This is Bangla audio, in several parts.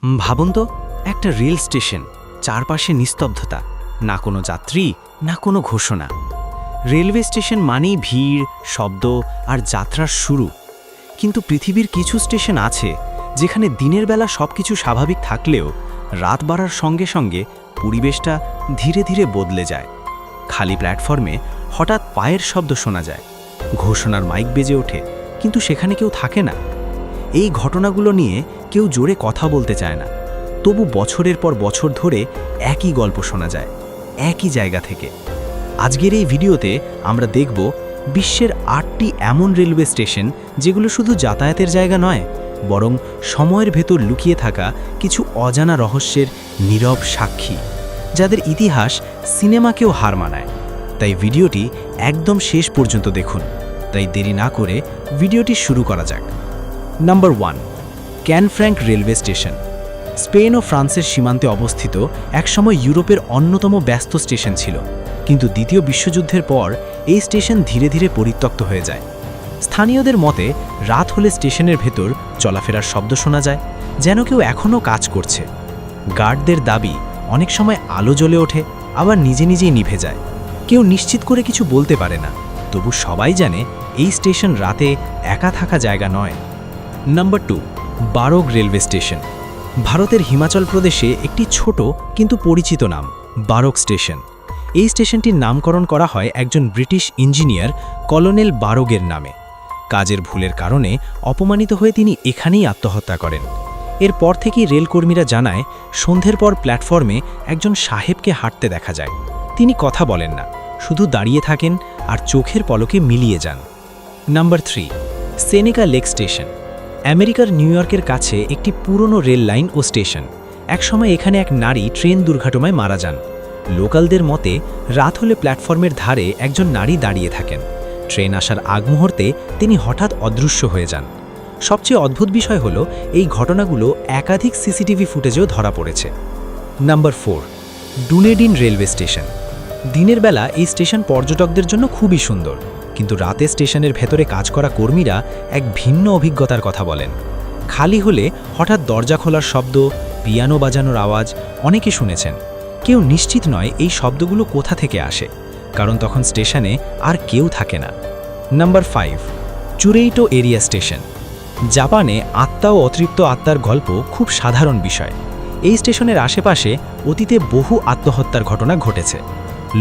ভাবুন তো, একটা রেল স্টেশন, চারপাশে নিস্তব্ধতা, না কোনো যাত্রী, না কোনো ঘোষণা। রেলওয়ে স্টেশন মানেই ভিড়, শব্দ আর যাত্রার শুরু। কিন্তু পৃথিবীর কিছু স্টেশন আছে যেখানে দিনের বেলা সবকিছু স্বাভাবিক থাকলেও রাত বাড়ার সঙ্গে সঙ্গে পরিবেশটা ধীরে ধীরে বদলে যায়। খালি প্ল্যাটফর্মে হঠাৎ পায়ের শব্দ শোনা যায়, ঘোষণার মাইক বেজে ওঠে, কিন্তু সেখানে কেউ থাকে না। এই ঘটনাগুলো নিয়ে কেউ জোরে কথা বলতে চায় না, তবু বছরের পর বছর ধরে একই গল্প শোনা যায়, একই জায়গা থেকে। আজকের এই ভিডিওতে আমরা দেখব বিশ্বের 8টি এমন রেলওয়ে স্টেশন যেগুলো শুধু যাতায়াতের জায়গা নয়, বরং সময়ের ভেতর লুকিয়ে থাকা কিছু অজানা রহস্যের নীরব সাক্ষী, যাদের ইতিহাস সিনেমাকেও হার মানায়। তাই ভিডিওটি একদম শেষ পর্যন্ত দেখুন। তাই দেরি না করে ভিডিওটি শুরু করা যাক। Number 1, Canfranc railway station. Spain ও ফ্রান্সের সীমান্তে অবস্থিত একসময় ইউরোপের অন্যতম ব্যস্ত স্টেশন ছিল, কিন্তু দ্বিতীয় বিশ্বযুদ্ধের পর এই স্টেশন ধীরে ধীরে পরিত্যক্ত হয়ে যায়। স্থানীয়দের মতে রাত হলে স্টেশনের ভেতর চলাফেরার শব্দ শোনা যায়, যেন কেউ এখনও কাজ করছে। গার্ডদের দাবি অনেক সময় আলো জ্বলে ওঠে, আবার নিজে নিজেই নিভে যায়। কেউ নিশ্চিত করে কিছু বলতে পারে না, তবু সবাই জানে এই স্টেশন রাতে একা থাকা জায়গা নয়। Number 2, Barog railway station. ভারতের হিমাচল প্রদেশে একটি ছোট কিন্তু পরিচিত নাম, বারোগ স্টেশন। এই স্টেশনটির নামকরণ করা হয় একজন ব্রিটিশ ইঞ্জিনিয়ার কলোনেল বারোগের নামে। কাজের ভুলের কারণে অপমানিত হয়ে তিনি এখানেই আত্মহত্যা করেন। এরপর থেকেই রেলকর্মীরা জানায়, সন্ধ্যের পর প্ল্যাটফর্মে একজন সাহেবকে হাঁটতে দেখা যায়। তিনি কথা বলেন না, শুধু দাঁড়িয়ে থাকেন আর চোখের পলকে মিলিয়ে যান। নাম্বার 3, সেনেকা লেক স্টেশন। আমেরিকার নিউ ইয়র্কের কাছে একটি পুরনো রেল লাইন ও স্টেশন। একসময় এখানে এক নারী ট্রেন দুর্ঘটনায় মারা যান। লোকালদের মতে রাত হলে প্ল্যাটফর্মের ধারে একজন নারী দাঁড়িয়ে থাকেন। ট্রেন আসার আগ মুহূর্তে তিনি হঠাৎ অদৃশ্য হয়ে যান। সবচেয়ে অদ্ভুত বিষয় হলো, এই ঘটনাগুলো একাধিক সিসিটিভি ফুটেজেও ধরা পড়েছে। Number 4, Dunedin railway station. দিনের বেলা এই স্টেশন পর্যটকদের জন্য খুবই সুন্দর, কিন্তু রাতে স্টেশনের ভেতরে কাজ করা কর্মীরা এক ভিন্ন অভিজ্ঞতার কথা বলেন। খালি হলে হঠাৎ দরজা খোলার শব্দ, পিয়ানো বাজানোর আওয়াজ অনেকে শুনেছেন। কেউ নিশ্চিত নয় এই শব্দগুলো কোথা থেকে আসে, কারণ তখন স্টেশনে আর কেউ থাকে না। Number 5, Chureito area station. জাপানে আত্মা ও অতৃপ্ত আত্মার গল্প খুব সাধারণ বিষয়। এই স্টেশনের আশেপাশে অতীতে বহু আত্মহত্যার ঘটনা ঘটেছে।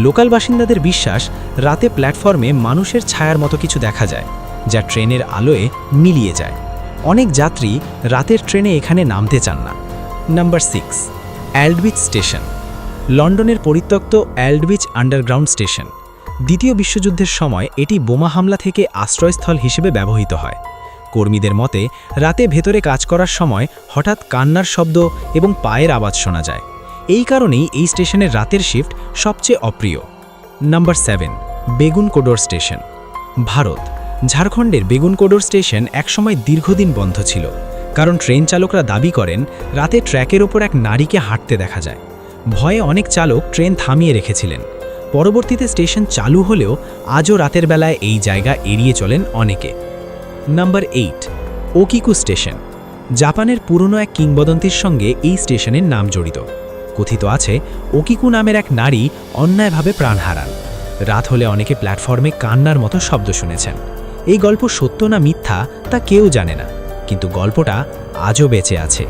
লোকাল বাসিন্দাদের বিশ্বাস, রাতে প্ল্যাটফর্মে মানুষের ছায়ার মতো কিছু দেখা যায়, যা ট্রেনের আলোয় মিলিয়ে যায়। অনেক যাত্রী রাতের ট্রেনে এখানে নামতে চান না। Number 6, Aldwych station. লন্ডনের পরিত্যক্ত অ্যাল্ডউইচ আন্ডারগ্রাউন্ড স্টেশন। দ্বিতীয় বিশ্বযুদ্ধের সময় এটি বোমা হামলা থেকে আশ্রয়স্থল হিসেবে ব্যবহৃত হয়। কর্মীদের মতে রাতে ভেতরে কাজ করার সময় হঠাৎ কান্নার শব্দ এবং পায়ের আওয়াজ শোনা যায়। এই কারণেই এই স্টেশনের রাতের শিফট সবচেয়ে অপ্রিয়। Number 7, বেগুনকোডর station. ভারত, ঝাড়খণ্ডের বেগুনকোডর স্টেশন একসময় দীর্ঘদিন বন্ধ ছিল, কারণ ট্রেন চালকরা দাবি করেন রাতে ট্র্যাকের ওপর এক নারীকে হাঁটতে দেখা যায়। ভয়ে অনেক চালক ট্রেন থামিয়ে রেখেছিলেন। পরবর্তীতে স্টেশন চালু হলেও আজও রাতের বেলায় এই জায়গা এড়িয়ে চলেন অনেকে। Number 8, Okiku station. জাপানের পুরনো এক কিংবদন্তির সঙ্গে এই স্টেশনের নাম জড়িত। কথিত আছে, ওকিকু নামের এক নারী অন্যায়ভাবে প্রাণ হারান। রাত হলে অনেকে প্ল্যাটফর্মে কান্নার মতো শব্দ শুনেছেন। এই গল্প সত্য না মিথ্যা তা কেউ জানে না, কিন্তু গল্পটা আজও বেঁচে আছে।